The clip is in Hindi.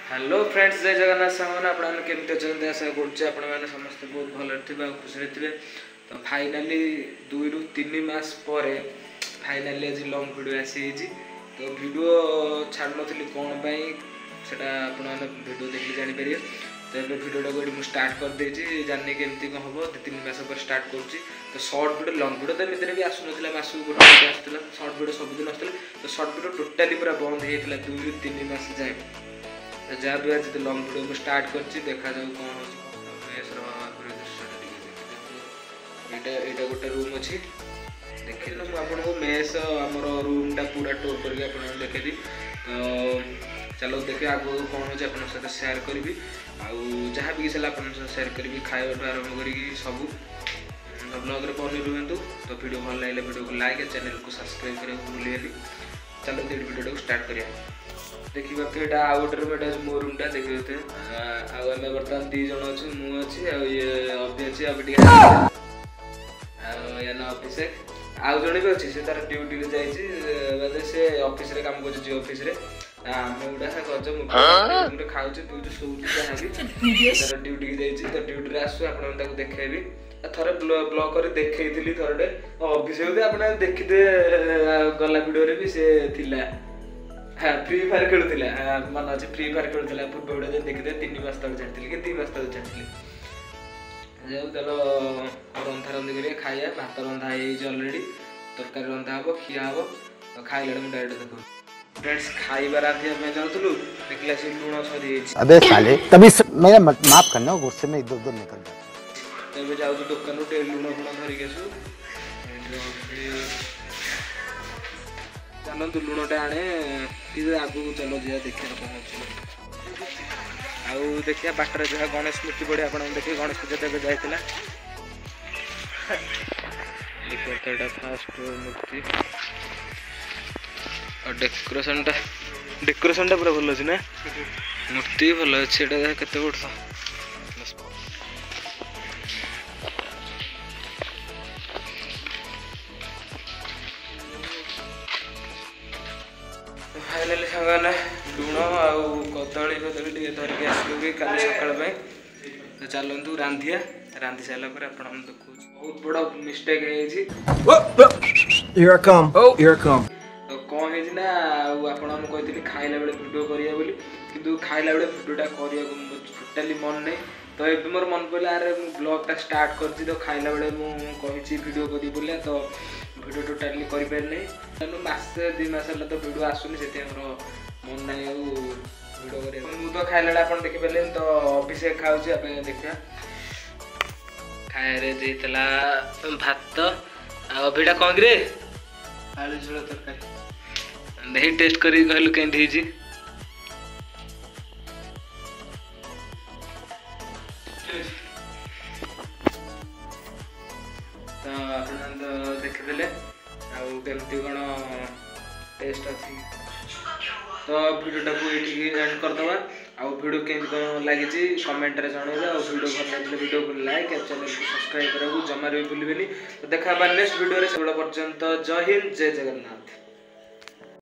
हेलो फ्रेंड्स, जय जगन्नाथ सामान आपने केमती अच्छा आशा कर समस्त बहुत भल थे खुशी थे। तो फाइनाली 2 ରୁ 3 मास पर फाइनाली आज लंग वीडियो आसी। तो वीडियो छाड़ नी कौन सेटा वीडियो देखिए जापर। तो ये वीडियोटा को मुझे स्टार्ट कर देती जानी केमती कौन हम 2-3 मास पर स्टार्ट कर। तो शॉर्ट वीडियो लंग वीडियो तो एमती भी आसूना मासक गोटे आसाला शॉर्ट वीडियो सबुदिन आसाला। तो शॉर्ट वीडियो टोटाली पूरा बंद होता 2 ରୁ 3 मास जाए। जहाँ भी आज लंग वीडियो को स्टार्ट कर देखा जाऊ कौन हो यहाँ गोटे रूम अच्छी देखिए मुझे मेस आमर रूमटा पूरा टूर करके देखेदी। तो चलो देखिए आगे कौन हो सहित सेयार करी आउ जहाँ भी किसी आप सेयार करी खाଇବା आरंभ करी सब ब्लॉग बनी रुहतु। तो वीडियो भल लगे वीडियो को लाइक चैनल को सब्सक्राइब करने भूलिए। चलो वीडियो को स्टार्ट करिए। देखिए तो यहाँ आउ गोटे रूम एटा मो रूमटा देखिए आम बर्तमान 2 जन अच्छे मुझे अभी अच्छी अभी ऑफिस आउ जड़े भी अच्छी से तार ड्यूटी जाइए से ऑफिस रे काम कर ऑफिस रे आम गुड़ा गज मुझे खाऊ पीछे शोची जहाँ भी तार ड्यूटी जाइए। तो ड्यूटी आसू आपको देखेबी थोड़े ब्लॉग कर देखी थोड़े ऑफिस आप देखिए गला वीडियो भी से थिला। हाँ फ्री फायर खेलुला मन अच्छे फ्री फायर खेलुला पूर्व वीडियो देखिए 3 मास तक छाड़ी कि 2 मास तक छाड़ी जाऊ। चलो रंधा रंधी कर खाइए भात रंधा अलरेडी तरकारी रंधा हम खिया हम तो खाइला मुझे डायरेक्ट देखो फ्रेंड्स खाइबा रांधिया जाऊँ देखला से लुण सरी अबे साले तभी मेरा माफ करना गुस्से में इधर-उधर निकल जाता। तो जाऊ दुकान लुण फुण धरिक आसू चलतु लुणटा आने आगू चलो जा देखिए कौन आउ देखिए बाटर जहाँ गणेश मूर्ति पड़े आप देखिए गणेश पूजा तक जाता फास्ट मूर्ति और डेकोरेशन पूरा भल अच्छे ना मूर्ति भल अच्छे केते वर्ष फाइनाली सांगने लुण आउ कदली फदली धरिक आसलु काली सकाल। तो चलतु रांधिया रांधि सारा आप देखो बहुत बड़ा मिस्टेक तो कौन है आपड़ी खाइला बेले वीडियो करिया बोली किंतु खाइला बेले वीडियोटा करिया टोटाली मन नहीं। तो ये मोर मन पड़ा अरे ब्लॉगटा स्टार्ट कर तो खाइला बेले मुझे वीडियो करी बोले तो वीडियो टोटाली करें मसे 2 मास तो वीडियो आसुनी से मन ना वीडियो कर मुझे तो खाइला आप देखिपारे। तो अभिषेक खाऊँ देखा खाए देला भात अभिटा कौन कि आलू झोल तरकारी देखी टेस्ट कर कहलु केमती तो आप देखीदे आमती कौन टेस्ट अच्छी। तो वीडियोटा को ये एंड करदे आउ वीडियो केमती कौन लगी कमेंट रे जनइबे और वीडियो भल लगे वीडियो को लाइक और चैनल को सब्सक्राइब करा जमा भी भूलिए। तो देखा नेक्स्ट वीडियो से पर्यंत जय हिंद जय जगन्नाथ।